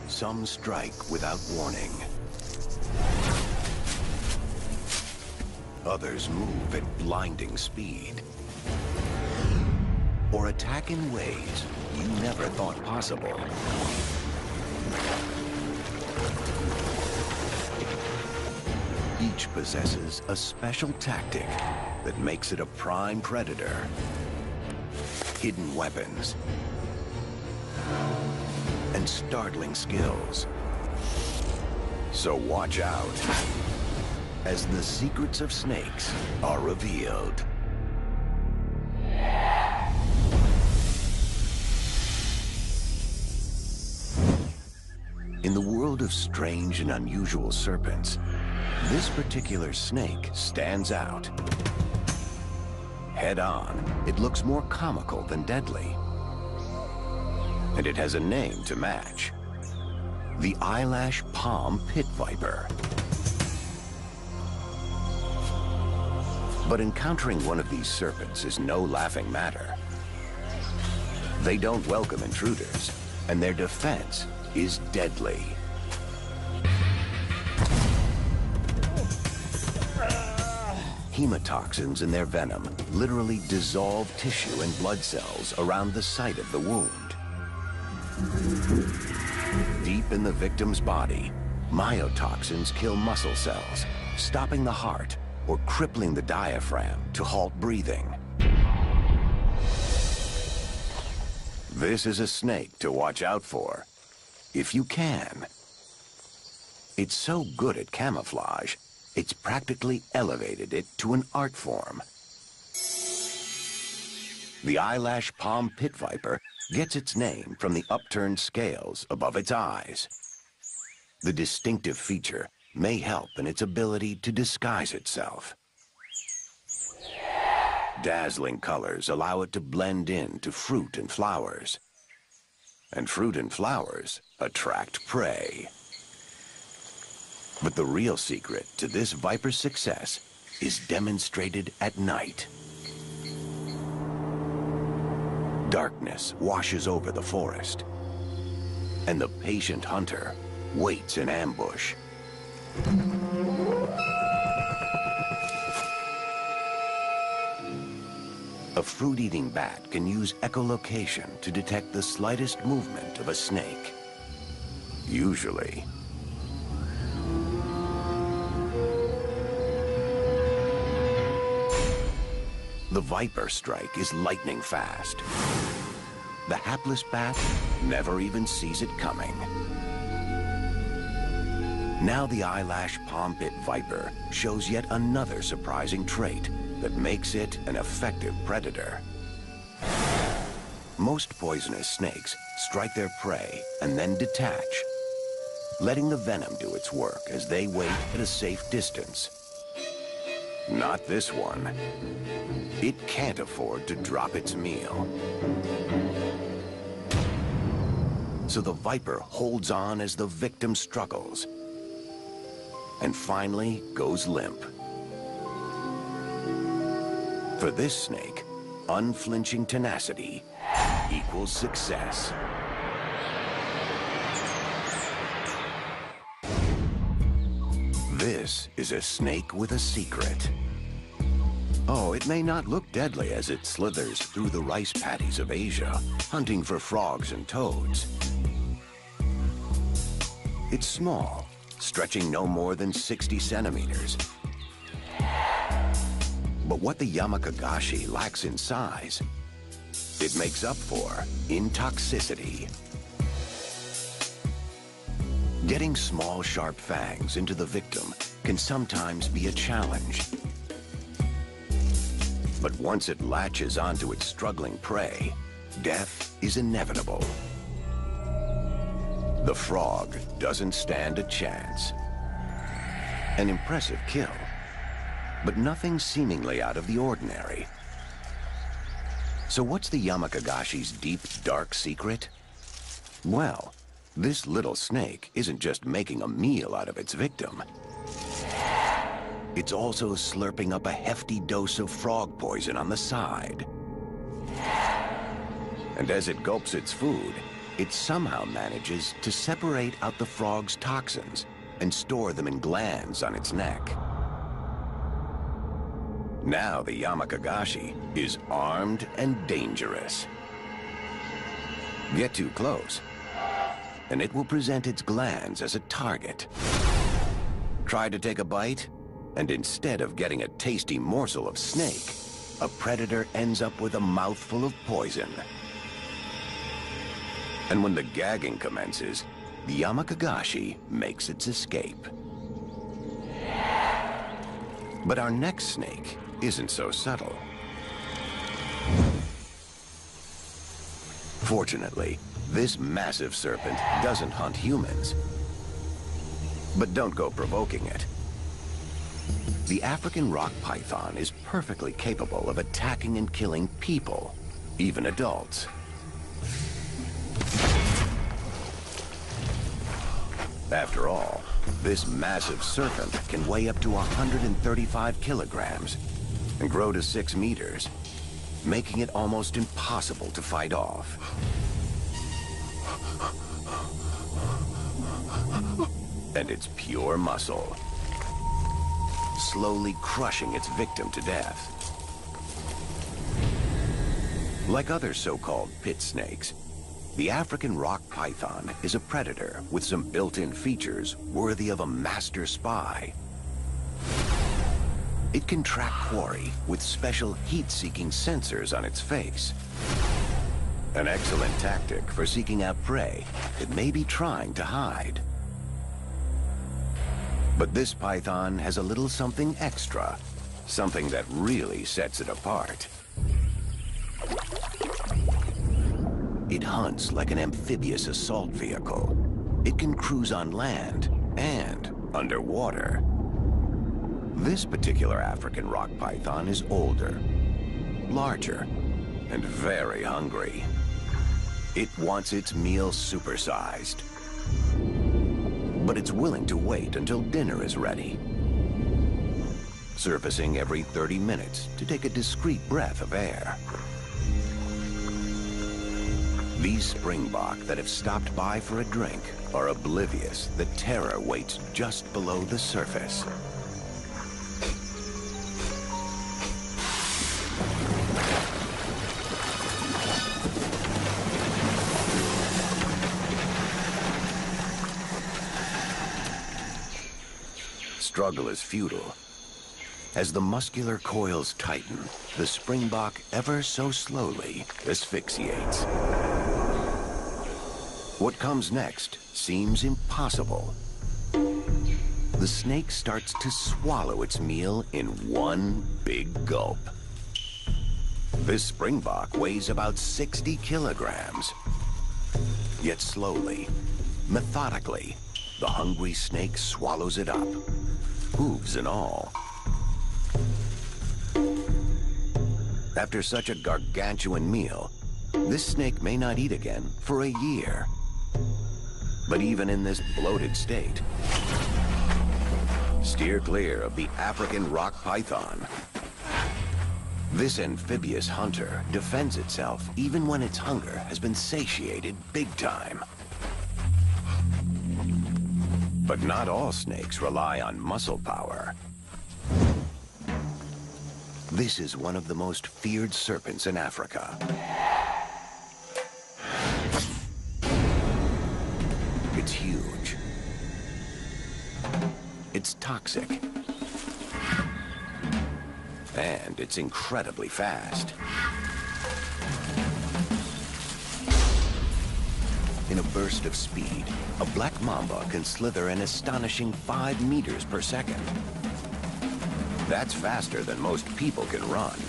Some strike without warning. Others move at blinding speed. Or attack in ways you never thought possible. Each possesses a special tactic that makes it a prime predator. Hidden weapons and startling skills. So watch out as the secrets of snakes are revealed. In the world of strange and unusual serpents, this particular snake stands out. Head on, it looks more comical than deadly. And it has a name to match: the eyelash palm pit viper. But encountering one of these serpents is no laughing matter. They don't welcome intruders, and their defense is deadly. Hemotoxins in their venom literally dissolve tissue and blood cells around the site of the wound. Deep in the victim's body, myotoxins kill muscle cells, stopping the heart or crippling the diaphragm to halt breathing. This is a snake to watch out for, if you can. It's so good at camouflage, it's practically elevated it to an art form. The eyelash palm pit viper gets its name from the upturned scales above its eyes. The distinctive feature may help in its ability to disguise itself. Dazzling colors allow it to blend in to fruit and flowers. And fruit and flowers attract prey. But the real secret to this viper's success is demonstrated at night. Darkness washes over the forest, and the patient hunter waits in ambush. A fruit-eating bat can use echolocation to detect the slightest movement of a snake. Usually. The viper strike is lightning fast. The hapless bat never even sees it coming. Now the eyelash palm pit viper shows yet another surprising trait that makes it an effective predator. Most poisonous snakes strike their prey and then detach, letting the venom do its work as they wait at a safe distance. Not this one. It can't afford to drop its meal. So the viper holds on as the victim struggles and finally goes limp. For this snake, unflinching tenacity equals success. This is a snake with a secret. Oh, it may not look deadly as it slithers through the rice paddies of Asia, hunting for frogs and toads. It's small, stretching no more than 60 centimeters. But what the Yamakagashi lacks in size, it makes up for in toxicity. Getting small, sharp fangs into the victim can sometimes be a challenge. But once it latches onto its struggling prey, death is inevitable. The frog doesn't stand a chance. An impressive kill, but nothing seemingly out of the ordinary. So what's the Yamakagashi's deep, dark secret? Well, this little snake isn't just making a meal out of its victim. It's also slurping up a hefty dose of frog poison on the side. And as it gulps its food, it somehow manages to separate out the frog's toxins and store them in glands on its neck. Now the Yamakagashi is armed and dangerous. Get too close, and it will present its glands as a target. Try to take a bite, and instead of getting a tasty morsel of snake, a predator ends up with a mouthful of poison. And when the gagging commences, the Yamakagashi makes its escape. But our next snake isn't so subtle. Fortunately, this massive serpent doesn't hunt humans. But don't go provoking it. The African rock python is perfectly capable of attacking and killing people, even adults. After all, this massive serpent can weigh up to 135 kilograms and grow to 6 meters, making it almost impossible to fight off. And it's pure muscle, slowly crushing its victim to death. Like other so-called pit snakes, the African rock python is a predator with some built-in features worthy of a master spy. It can track quarry with special heat-seeking sensors on its face. An excellent tactic for seeking out prey it may be trying to hide. But this python has a little something extra, something that really sets it apart. It hunts like an amphibious assault vehicle. It can cruise on land and underwater. This particular African rock python is older, larger, and very hungry. It wants its meal supersized. But it's willing to wait until dinner is ready, surfacing every 30 minutes to take a discreet breath of air. These springbok that have stopped by for a drink are oblivious that terror waits just below the surface. Struggle is futile. As the muscular coils tighten, the springbok ever so slowly asphyxiates. What comes next seems impossible. The snake starts to swallow its meal in one big gulp. This springbok weighs about 60 kilograms. Yet slowly, methodically, the hungry snake swallows it up, hooves and all. After such a gargantuan meal, this snake may not eat again for a year. But even in this bloated state, steer clear of the African rock python. This amphibious hunter defends itself even when its hunger has been satiated big time. But not all snakes rely on muscle power. This is one of the most feared serpents in Africa. It's huge. It's toxic. And it's incredibly fast. In a burst of speed, a black mamba can slither an astonishing 5 meters per second. That's faster than most people can run.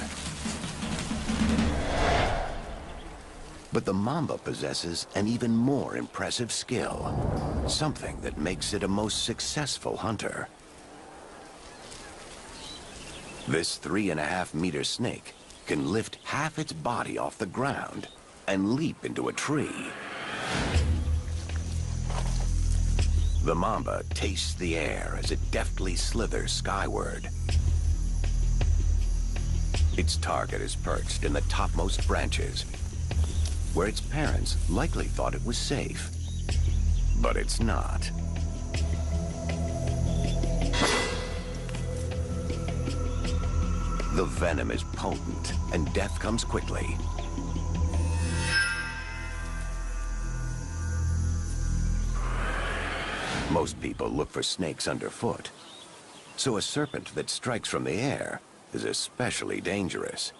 But the mamba possesses an even more impressive skill, something that makes it a most successful hunter. This 3.5-meter snake can lift half its body off the ground and leap into a tree. The mamba tastes the air as it deftly slithers skyward. Its target is perched in the topmost branches, where its parents likely thought it was safe. But it's not. The venom is potent, and death comes quickly. Most people look for snakes underfoot, so a serpent that strikes from the air is especially dangerous.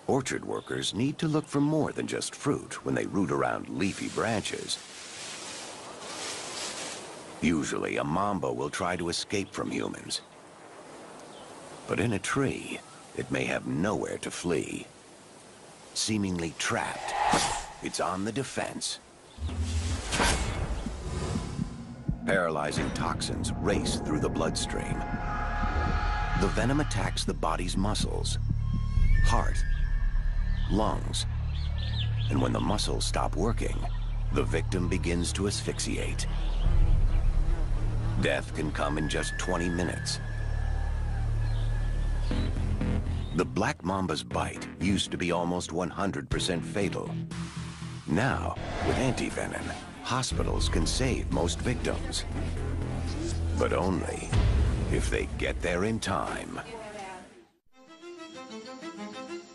Orchard workers need to look for more than just fruit when they root around leafy branches. Usually, a mamba will try to escape from humans. But in a tree, it may have nowhere to flee. Seemingly trapped, it's on the defense. Paralyzing toxins race through the bloodstream. The venom attacks the body's muscles, heart, lungs, and when the muscles stop working, the victim begins to asphyxiate. Death can come in just 20 minutes. The black mamba's bite used to be almost 100% fatal. Now, with antivenom, hospitals can save most victims. But only if they get there in time.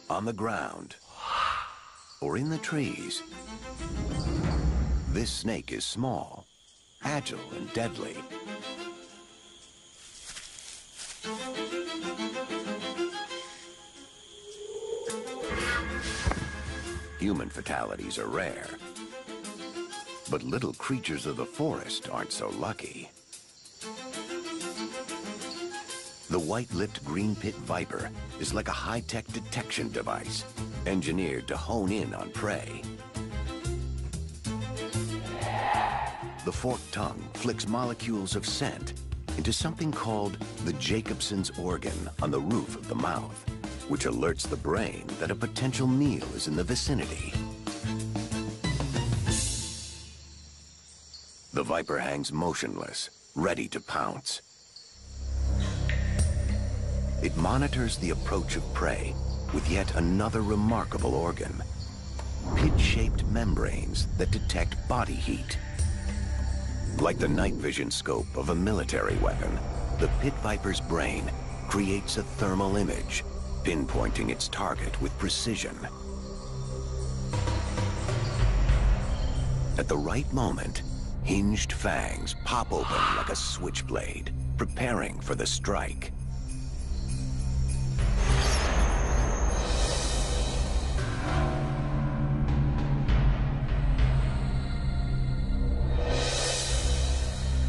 On the ground, or in the trees, this snake is small, agile, and deadly. Human fatalities are rare, but little creatures of the forest aren't so lucky. The white-lipped green pit viper is like a high-tech detection device, engineered to hone in on prey. The forked tongue flicks molecules of scent into something called the Jacobson's organ on the roof of the mouth, which alerts the brain that a potential meal is in the vicinity. The viper hangs motionless, ready to pounce. It monitors the approach of prey with yet another remarkable organ: pit-shaped membranes that detect body heat. Like the night vision scope of a military weapon, the pit viper's brain creates a thermal image, pinpointing its target with precision. At the right moment, hinged fangs pop open like a switchblade, preparing for the strike.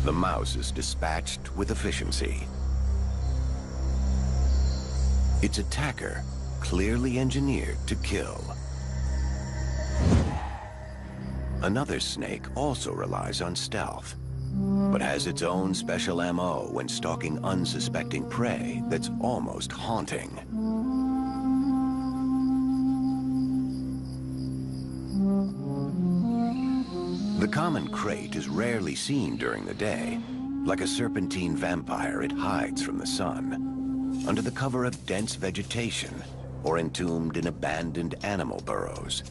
The mouse is dispatched with efficiency. Its attacker, clearly engineered to kill. Another snake also relies on stealth, but has its own special MO when stalking unsuspecting prey that's almost haunting. The common crate is rarely seen during the day. Like a serpentine vampire, it hides from the sun, under the cover of dense vegetation, or entombed in abandoned animal burrows.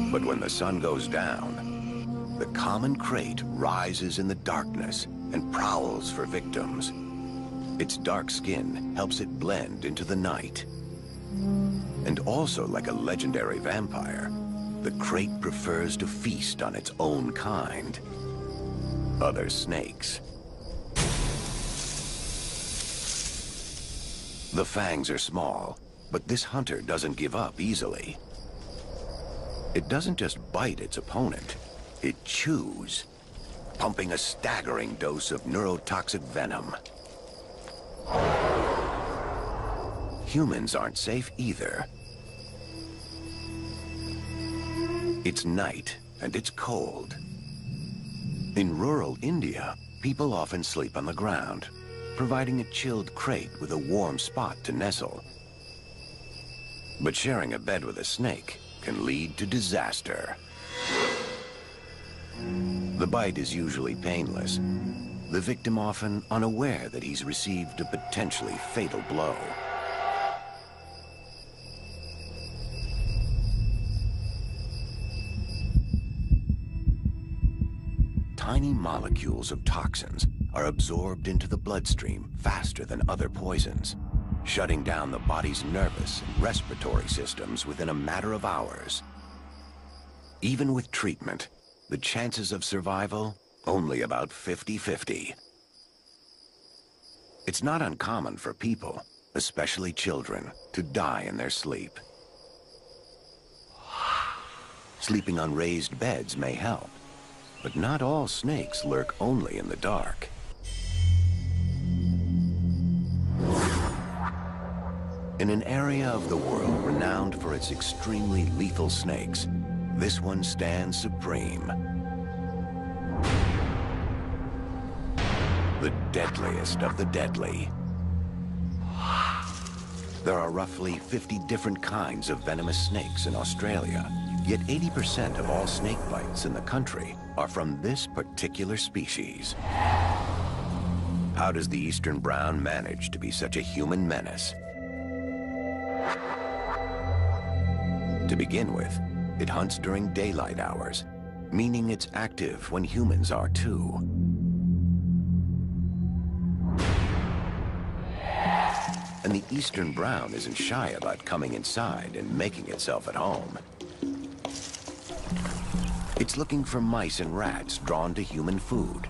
But when the sun goes down, the common crate rises in the darkness and prowls for victims. Its dark skin helps it blend into the night. And also like a legendary vampire, the crate prefers to feast on its own kind, other snakes. The fangs are small, but this hunter doesn't give up easily. It doesn't just bite its opponent, it chews, pumping a staggering dose of neurotoxic venom. Humans aren't safe either. It's night, and it's cold. In rural India, people often sleep on the ground, providing a chilled crate with a warm spot to nestle. But sharing a bed with a snake can lead to disaster. The bite is usually painless, the victim often unaware that he's received a potentially fatal blow. tiny molecules of toxins are absorbed into the bloodstream faster than other poisons, shutting down the body's nervous and respiratory systems within a matter of hours. Even with treatment, the chances of survival only about 50-50. It's not uncommon for people, especially children, to die in their sleep. Sleeping on raised beds may help, but not all snakes lurk only in the dark. In an area of the world renowned for its extremely lethal snakes, this one stands supreme. The deadliest of the deadly. There are roughly 50 different kinds of venomous snakes in Australia, yet 80% of all snake bites in the country are from this particular species. How does the eastern brown manage to be such a human menace? To begin with, it hunts during daylight hours, meaning it's active when humans are too. And the eastern brown isn't shy about coming inside and making itself at home. It's looking for mice and rats drawn to human food.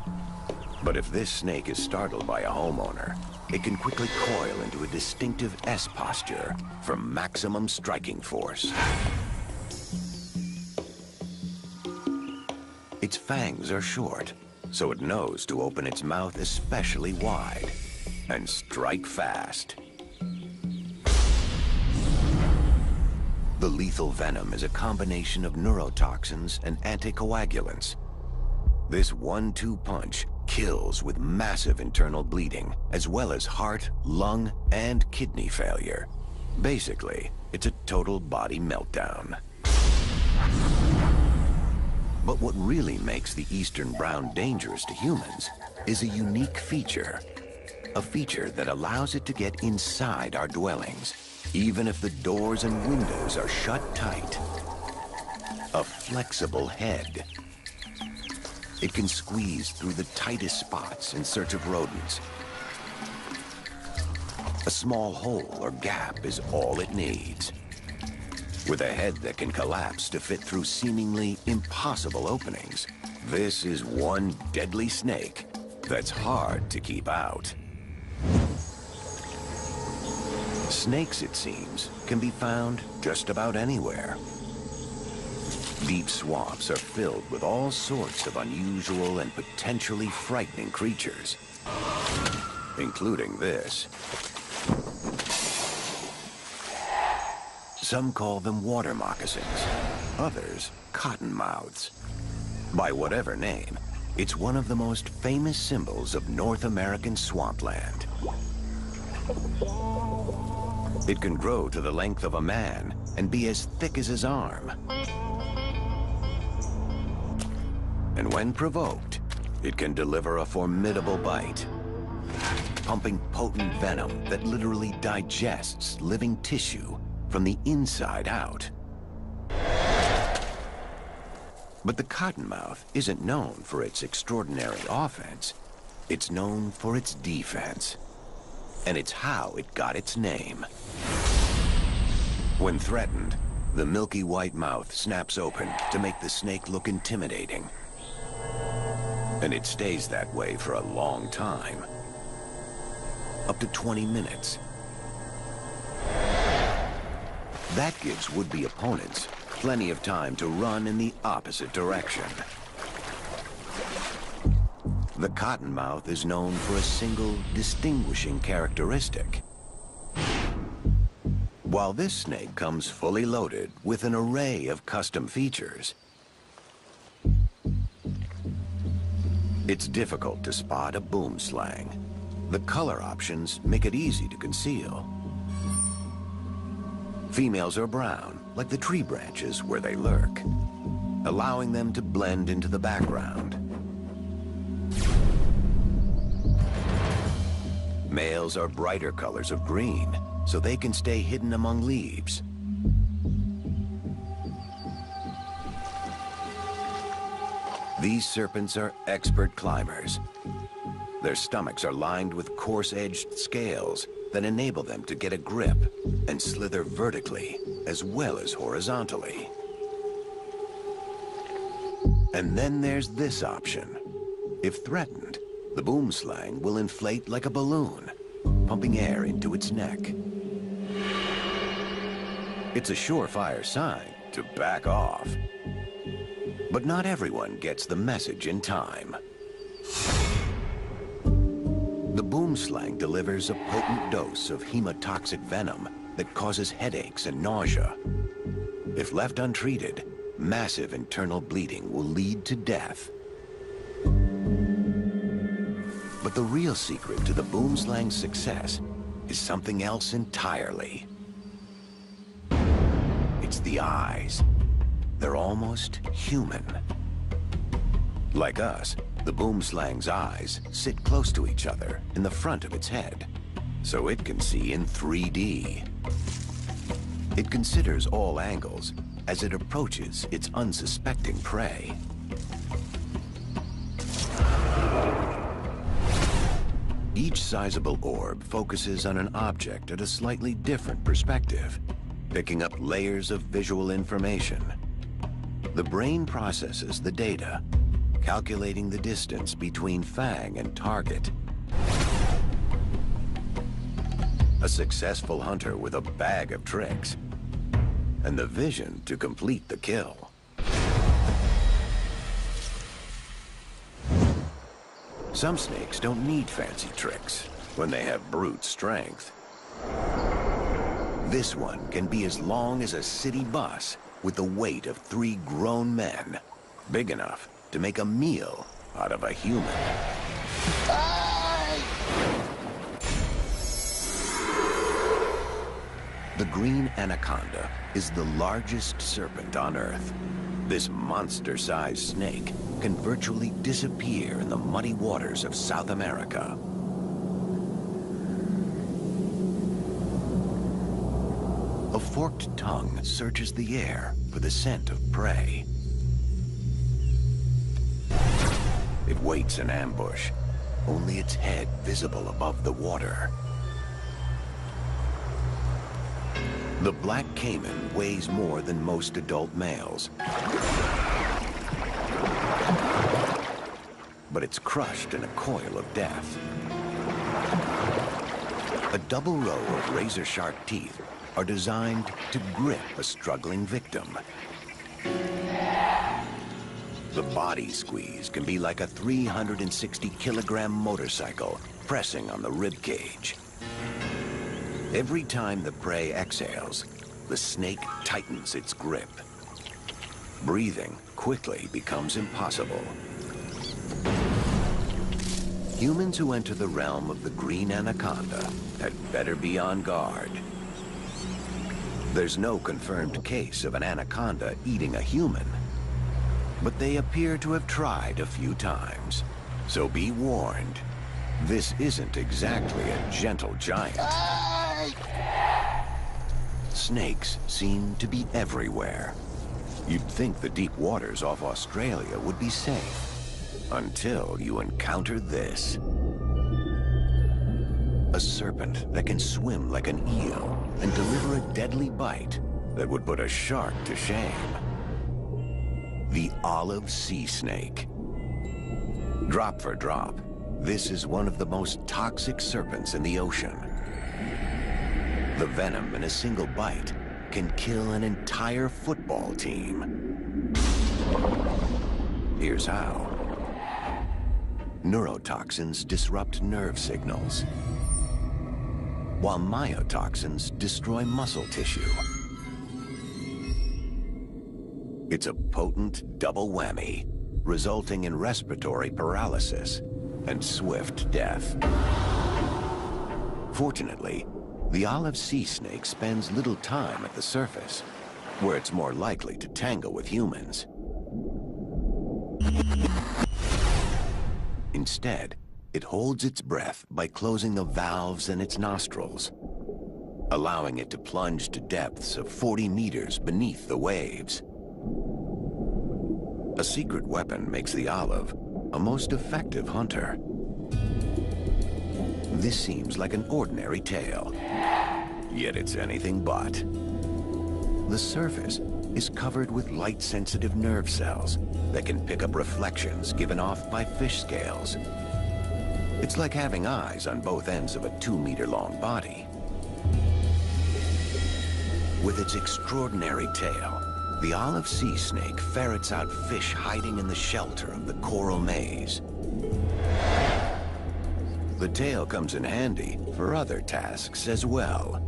But if this snake is startled by a homeowner, it can quickly coil into a distinctive S posture for maximum striking force. Its fangs are short, so it knows to open its mouth especially wide and strike fast. The lethal venom is a combination of neurotoxins and anticoagulants. This 1-2 punch kills with massive internal bleeding, as well as heart, lung, and kidney failure. Basically, it's a total body meltdown. But what really makes the eastern brown dangerous to humans is a unique feature. A feature that allows it to get inside our dwellings, even if the doors and windows are shut tight. A flexible head. It can squeeze through the tightest spots in search of rodents. A small hole or gap is all it needs. With a head that can collapse to fit through seemingly impossible openings, this is one deadly snake that's hard to keep out. Snakes, it seems, can be found just about anywhere. Deep swamps are filled with all sorts of unusual and potentially frightening creatures, including this. Some call them water moccasins, others cottonmouths. By whatever name, it's one of the most famous symbols of North American swampland. It can grow to the length of a man and be as thick as his arm. And when provoked, it can deliver a formidable bite, pumping potent venom that literally digests living tissue from the inside out. But the cottonmouth isn't known for its extraordinary offense. It's known for its defense. And it's how it got its name. When threatened, the milky white mouth snaps open to make the snake look intimidating. And it stays that way for a long time. Up to 20 minutes. That gives would-be opponents plenty of time to run in the opposite direction. The cottonmouth is known for a single distinguishing characteristic. While this snake comes fully loaded with an array of custom features, it's difficult to spot a boomslang. The color options make it easy to conceal. Females are brown, like the tree branches where they lurk, allowing them to blend into the background. Males are brighter colors of green, so they can stay hidden among leaves. These serpents are expert climbers. Their stomachs are lined with coarse-edged scales that enable them to get a grip and slither vertically as well as horizontally. And then there's this option. If threatened, the boomslang will inflate like a balloon, pumping air into its neck. It's a surefire sign to back off. But not everyone gets the message in time. The boomslang delivers a potent dose of hemotoxic venom that causes headaches and nausea. If left untreated, massive internal bleeding will lead to death. But the real secret to the boomslang's success is something else entirely. It's the eyes. They're almost human. Like us, the boomslang's eyes sit close to each other in the front of its head, so it can see in 3D. It considers all angles as it approaches its unsuspecting prey. Each sizable orb focuses on an object at a slightly different perspective, picking up layers of visual information. The brain processes the data, calculating the distance between fang and target. A successful hunter with a bag of tricks, and the vision to complete the kill. Some snakes don't need fancy tricks when they have brute strength. This one can be as long as a city bus with the weight of 3 grown men, big enough to make a meal out of a human. The green anaconda is the largest serpent on Earth. This monster-sized snake can virtually disappear in the muddy waters of South America. A forked tongue searches the air for the scent of prey. It waits in ambush, only its head visible above the water. The black caiman weighs more than most adult males, but it's crushed in a coil of death. A double row of razor-sharp teeth are designed to grip a struggling victim. The body squeeze can be like a 360-kilogram motorcycle pressing on the rib cage. Every time the prey exhales, the snake tightens its grip. Breathing quickly becomes impossible. Humans who enter the realm of the green anaconda had better be on guard. There's no confirmed case of an anaconda eating a human, but they appear to have tried a few times. So be warned, this isn't exactly a gentle giant. Snakes seem to be everywhere. You'd think the deep waters off Australia would be safe, until you encounter this. A serpent that can swim like an eel and deliver a deadly bite that would put a shark to shame. The olive sea snake. Drop for drop, this is one of the most toxic serpents in the ocean. The venom in a single bite can kill an entire football team. Here's how. Neurotoxins disrupt nerve signals, while myotoxins destroy muscle tissue. It's a potent double whammy, resulting in respiratory paralysis and swift death. Fortunately, the olive sea snake spends little time at the surface, where it's more likely to tangle with humans. Instead, it holds its breath by closing the valves in its nostrils, allowing it to plunge to depths of 40 meters beneath the waves. A secret weapon makes the olive a most effective hunter. This seems like an ordinary tail, yet it's anything but. The surface is covered with light-sensitive nerve cells that can pick up reflections given off by fish scales. It's like having eyes on both ends of a 2-meter-long body. With its extraordinary tail, the olive sea snake ferrets out fish hiding in the shelter of the coral maze. The tail comes in handy for other tasks as well.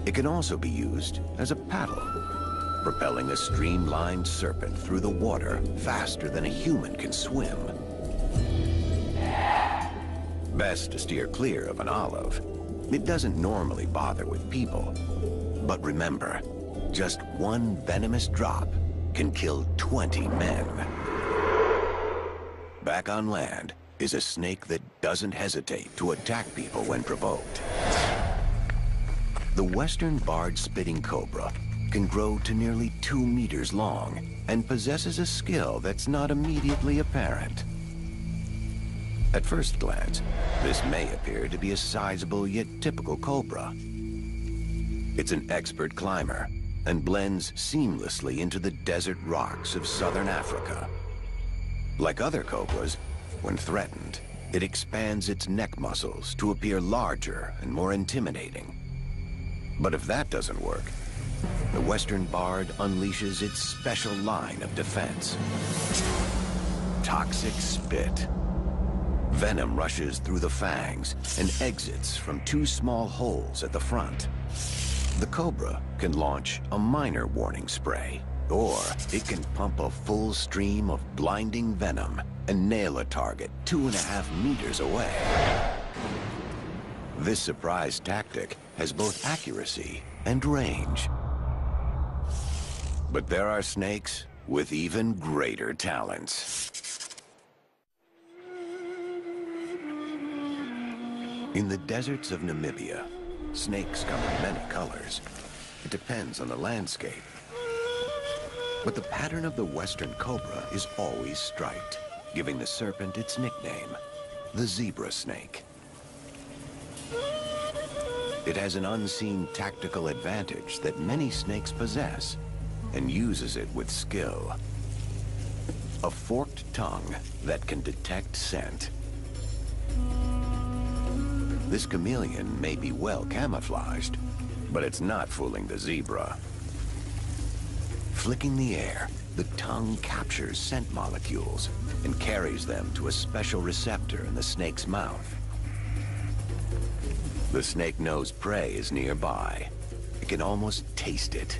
It can also be used as a paddle, propelling a streamlined serpent through the water faster than a human can swim. Best to steer clear of an olive. It doesn't normally bother with people. But remember, just one venomous drop can kill 20 men. Back on land is a snake that doesn't hesitate to attack people when provoked. The western barred spitting cobra can grow to nearly 2 meters long and possesses a skill that's not immediately apparent. At first glance, this may appear to be a sizable yet typical cobra. It's an expert climber and blends seamlessly into the desert rocks of southern Africa. Like other cobras, when threatened, it expands its neck muscles to appear larger and more intimidating. But if that doesn't work, the western barred unleashes its special line of defense. Toxic spit. Venom rushes through the fangs and exits from 2 small holes at the front. The cobra can launch a minor warning spray, or it can pump a full stream of blinding venom and nail a target 2.5 meters away. This surprise tactic has both accuracy and range. But there are snakes with even greater talents. In the deserts of Namibia, snakes come in many colors. It depends on the landscape. But the pattern of the western cobra is always striped, giving the serpent its nickname, the zebra snake. It has an unseen tactical advantage that many snakes possess, and uses it with skill. A forked tongue that can detect scent. This chameleon may be well camouflaged, but it's not fooling the zebra. Flicking the air, the tongue captures scent molecules and carries them to a special receptor in the snake's mouth. The snake knows prey is nearby. It can almost taste it.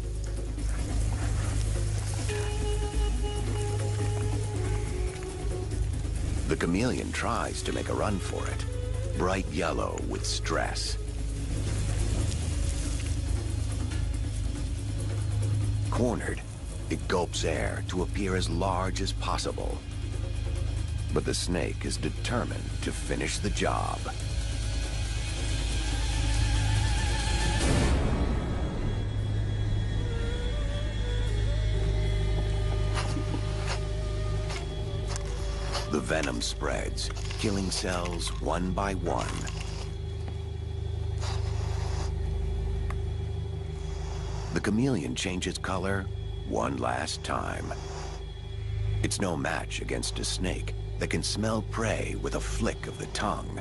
The chameleon tries to make a run for it, bright yellow with stress. Cornered, it gulps air to appear as large as possible. But the snake is determined to finish the job. The venom spreads, killing cells one by one. The chameleon changes color one last time. It's no match against a snake that can smell prey with a flick of the tongue.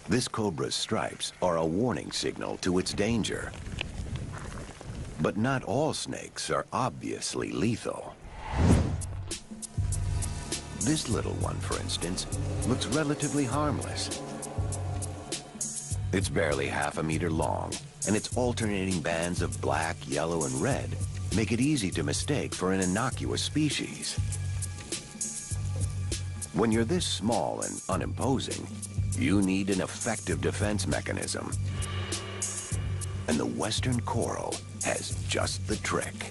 This cobra's stripes are a warning signal to its danger. But not all snakes are obviously lethal. This little one, for instance, looks relatively harmless. It's barely 1/2 meter long, and its alternating bands of black, yellow, and red make it easy to mistake for an innocuous species. When you're this small and unimposing, you need an effective defense mechanism. And the western coral has just the trick.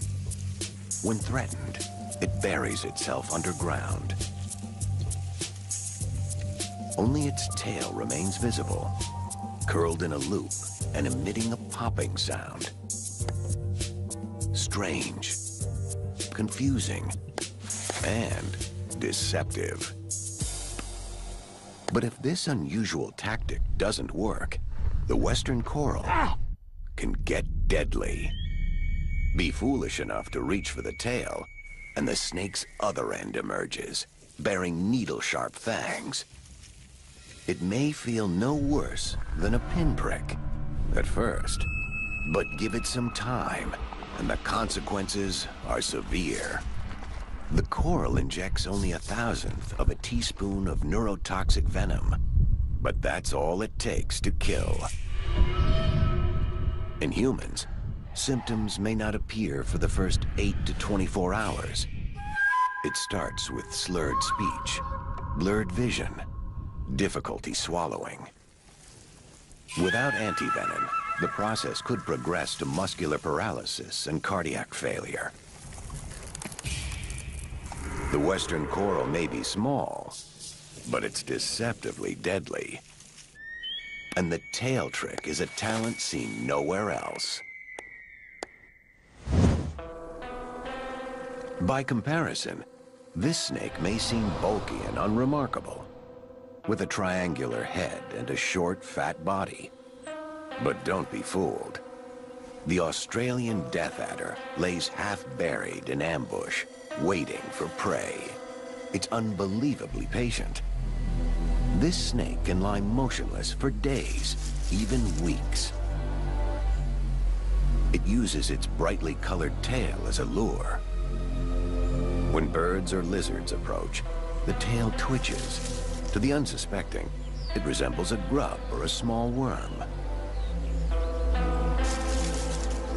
When threatened, it buries itself underground. Only its tail remains visible, curled in a loop and emitting a popping sound. Strange, confusing, and deceptive. But if this unusual tactic doesn't work, the western coral can get deadly. Be foolish enough to reach for the tail, and the snake's other end emerges, bearing needle-sharp fangs. It may feel no worse than a pinprick at first, but give it some time, and the consequences are severe. The coral injects only 1/1000th of a teaspoon of neurotoxic venom, but that's all it takes to kill. In humans, symptoms may not appear for the first 8 to 24 hours. It starts with slurred speech, blurred vision, difficulty swallowing. Without antivenom, the process could progress to muscular paralysis and cardiac failure. The western coral may be small, but it's deceptively deadly. And the tail trick is a talent seen nowhere else. By comparison, this snake may seem bulky and unremarkable, with a triangular head and a short, fat body. But don't be fooled. The Australian death adder lays half buried in ambush, waiting for prey. It's unbelievably patient. This snake can lie motionless for days, even weeks. It uses its brightly colored tail as a lure. When birds or lizards approach, the tail twitches. To the unsuspecting, it resembles a grub or a small worm.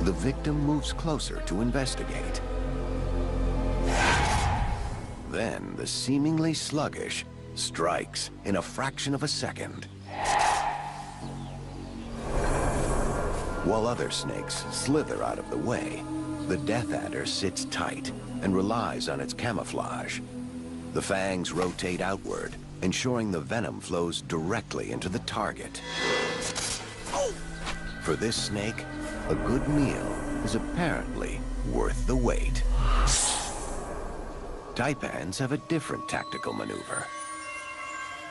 The victim moves closer to investigate. Then the seemingly sluggish strikes in a fraction of a second. While other snakes slither out of the way, the death adder sits tight and relies on its camouflage. The fangs rotate outward, ensuring the venom flows directly into the target. For this snake, a good meal is apparently worth the wait. Taipans have a different tactical maneuver.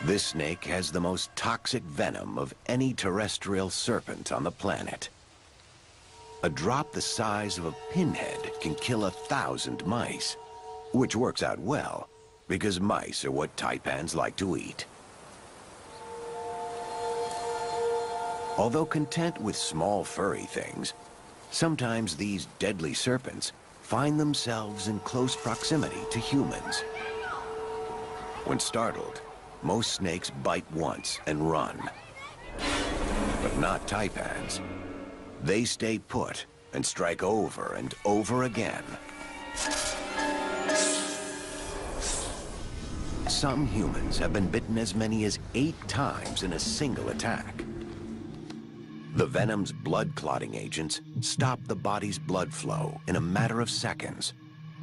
This snake has the most toxic venom of any terrestrial serpent on the planet. A drop the size of a pinhead can kill 1,000 mice, which works out well, because mice are what taipans like to eat. Although content with small furry things, sometimes these deadly serpents find themselves in close proximity to humans. When startled, most snakes bite once and run. But not taipans. They stay put and strike over and over again. Some humans have been bitten as many as 8 times in a single attack. The venom's blood-clotting agents stop the body's blood flow in a matter of seconds,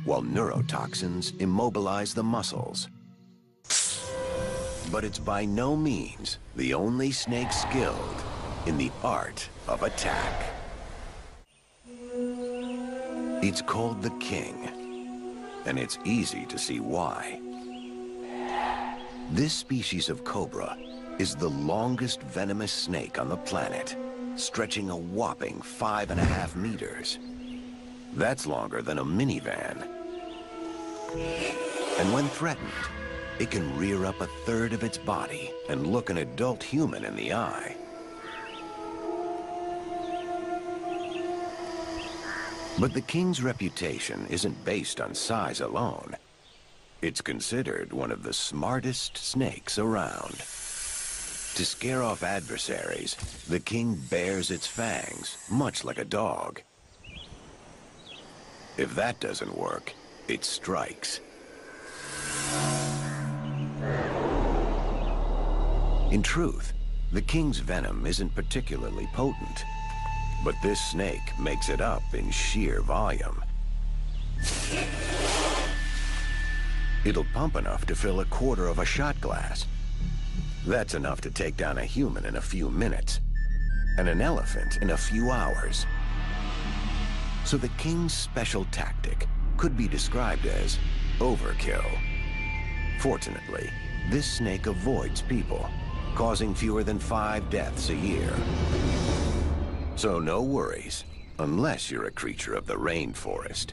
while neurotoxins immobilize the muscles. But it's by no means the only snake skilled in the art of attack. It's called the king, and it's easy to see why. This species of cobra is the longest venomous snake on the planet, stretching a whopping 5.5 meters. That's longer than a minivan. And when threatened, it can rear up 1/3 of its body and look an adult human in the eye. But the king's reputation isn't based on size alone. It's considered one of the smartest snakes around. To scare off adversaries, the king bares its fangs, much like a dog. If that doesn't work, it strikes. In truth, the king's venom isn't particularly potent, but this snake makes it up in sheer volume. It'll pump enough to fill 1/4 of a shot glass. That's enough to take down a human in a few minutes. and an elephant in a few hours. So the king's special tactic could be described as overkill. Fortunately, this snake avoids people, causing fewer than 5 deaths a year. So no worries, unless you're a creature of the rainforest.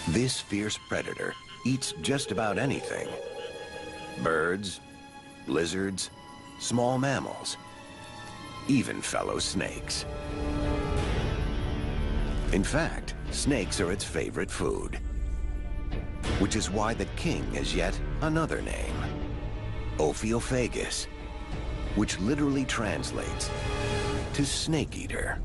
This fierce predator eats just about anything. Birds, lizards, small mammals, even fellow snakes. In fact, snakes are its favorite food, which is why the king has yet another name, Ophiophagus, which literally translates to snake eater.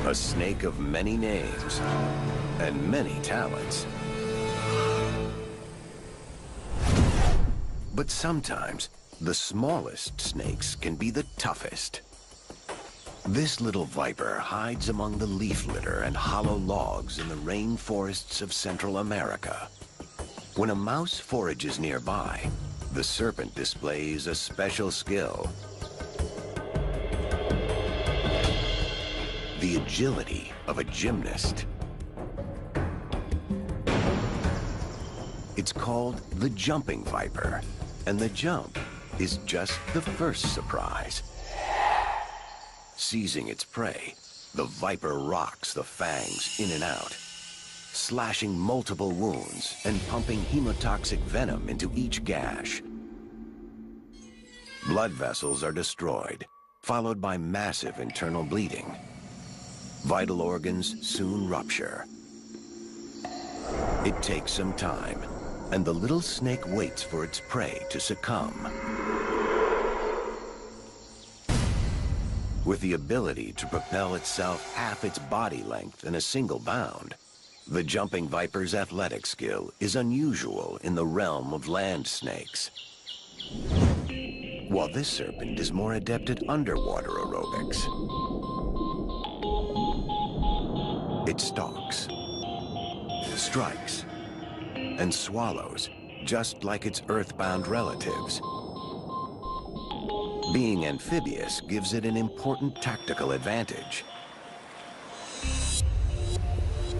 A snake of many names and many talents. But sometimes, the smallest snakes can be the toughest. This little viper hides among the leaf litter and hollow logs in the rainforests of Central America. When a mouse forages nearby, the serpent displays a special skill. The agility of a gymnast. It's called the jumping viper, and the jump is just the first surprise. Seizing its prey, the viper rocks the fangs in and out, slashing multiple wounds and pumping hemotoxic venom into each gash. Blood vessels are destroyed, followed by massive internal bleeding. Vital organs soon rupture. It takes some time, and the little snake waits for its prey to succumb. With the ability to propel itself half its body length in a single bound, the jumping viper's athletic skill is unusual in the realm of land snakes. While this serpent is more adept at underwater aerobics. It stalks, strikes, and swallows, just like its earthbound relatives. Being amphibious gives it an important tactical advantage.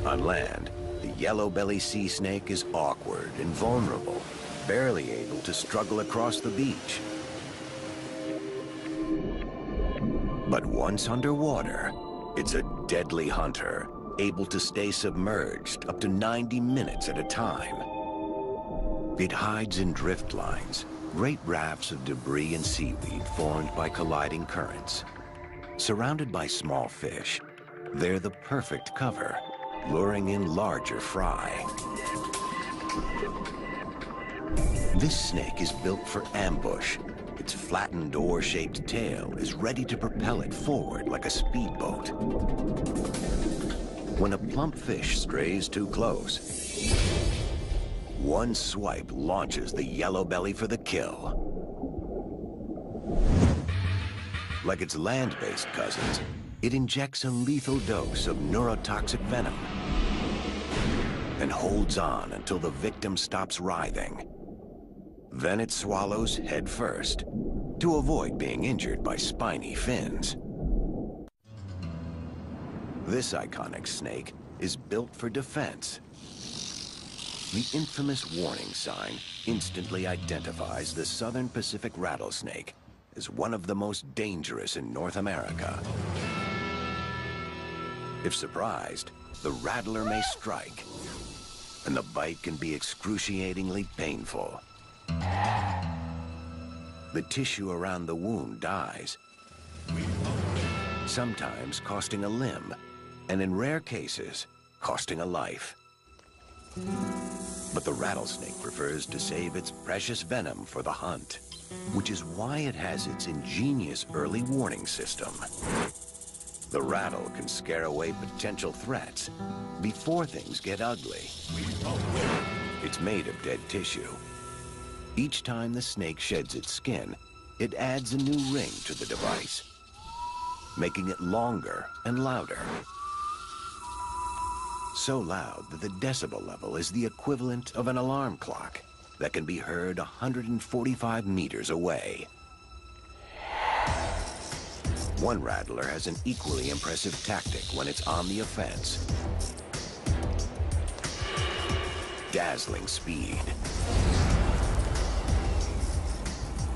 On land, the yellow-belly sea snake is awkward and vulnerable, barely able to struggle across the beach. But once underwater, it's a deadly hunter, able to stay submerged up to 90 minutes at a time. It hides in drift lines, great rafts of debris and seaweed formed by colliding currents. Surrounded by small fish, they're the perfect cover, luring in larger fry. This snake is built for ambush. Its flattened oar-shaped tail is ready to propel it forward like a speedboat. When a plump fish strays too close, one swipe launches the yellow belly for the kill. Like its land-based cousins, it injects a lethal dose of neurotoxic venom and holds on until the victim stops writhing. Then it swallows head first to avoid being injured by spiny fins. This iconic snake is built for defense. The infamous warning sign instantly identifies the southern Pacific rattlesnake as one of the most dangerous in North America. If surprised, the rattler may strike, and the bite can be excruciatingly painful. The tissue around the wound dies, sometimes costing a limb, and in rare cases, costing a life. But the rattlesnake prefers to save its precious venom for the hunt, which is why it has its ingenious early warning system. The rattle can scare away potential threats before things get ugly. It's made of dead tissue. Each time the snake sheds its skin, it adds a new ring to the device, making it longer and louder. so loud that the decibel level is the equivalent of an alarm clock that can be heard 145 meters away. One rattler has an equally impressive tactic when it's on the offense. Dazzling speed.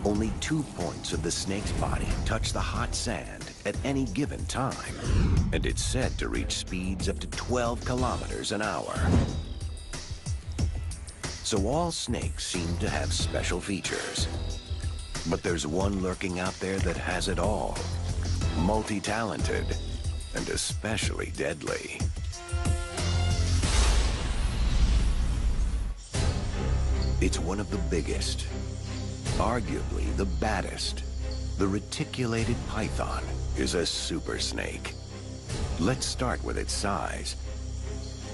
Only 2 points of the snake's body touch the hot sand at any given time, and it's said to reach speeds up to 12 kilometers an hour. So all snakes seem to have special features. But there's one lurking out there that has it all. Multi-talented, and especially deadly. It's one of the biggest, arguably the baddest. The reticulated python is a super snake. Let's start with its size.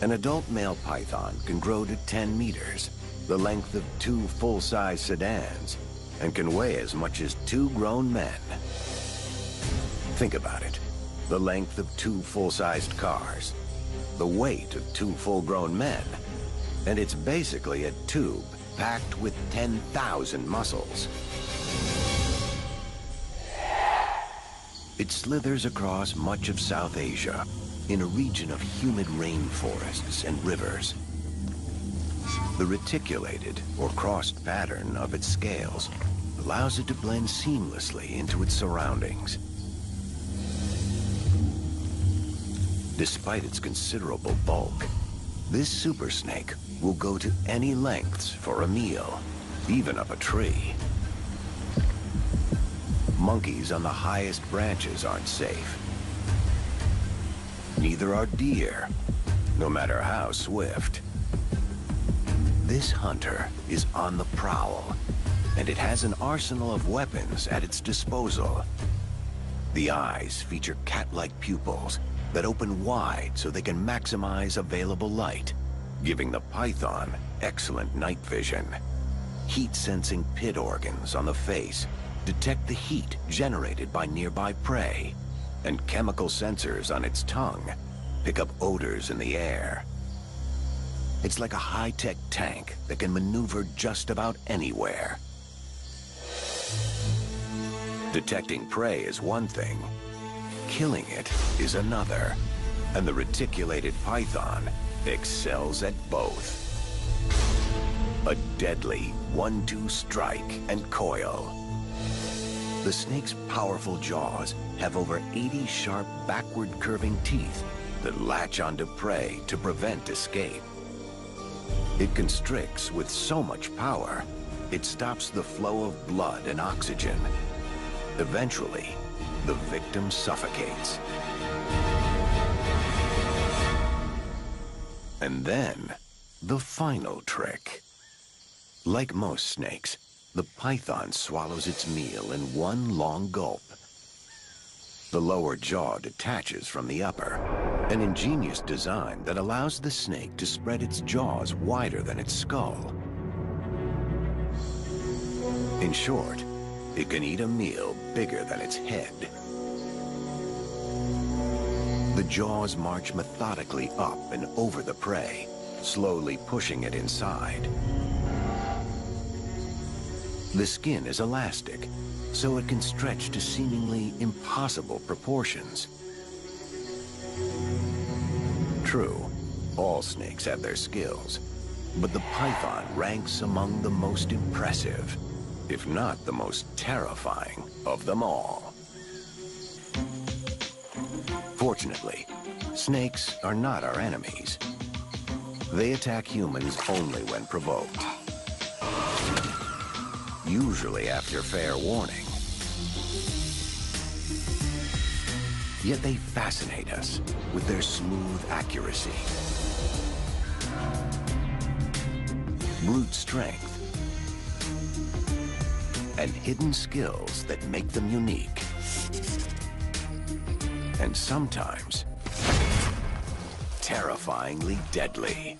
An adult male python can grow to 10 meters, the length of 2 full-size sedans, and can weigh as much as 2 grown men. Think about it. The length of 2 full-sized cars, the weight of 2 full-grown men, and it's basically a tube packed with 10,000 muscles. It slithers across much of South Asia, in a region of humid rainforests and rivers. The reticulated or crossed pattern of its scales allows it to blend seamlessly into its surroundings. Despite its considerable bulk, this super snake will go to any lengths for a meal, even up a tree. Monkeys on the highest branches aren't safe. Neither are deer, no matter how swift. This hunter is on the prowl, and it has an arsenal of weapons at its disposal. The eyes feature cat-like pupils that open wide so they can maximize available light, giving the python excellent night vision. Heat-sensing pit organs on the face detect the heat generated by nearby prey, and chemical sensors on its tongue pick up odors in the air. It's like a high-tech tank that can maneuver just about anywhere. Detecting prey is one thing, killing it is another, and the reticulated python excels at both. A deadly 1-2 strike and coil. The snake's powerful jaws have over 80 sharp backward curving teeth that latch onto prey to prevent escape. It constricts with so much power, it stops the flow of blood and oxygen. Eventually, the victim suffocates. And then, the final trick. Like most snakes, the python swallows its meal in one long gulp. The lower jaw detaches from the upper, an ingenious design that allows the snake to spread its jaws wider than its skull. In short, it can eat a meal bigger than its head. The jaws march methodically up and over the prey, slowly pushing it inside. The skin is elastic, so it can stretch to seemingly impossible proportions. True, all snakes have their skills, but the python ranks among the most impressive, if not the most terrifying of them all. Fortunately, snakes are not our enemies. They attack humans only when provoked. Usually after fair warning. Yet they fascinate us with their smooth accuracy, brute strength, and hidden skills that make them unique. And sometimes, terrifyingly deadly.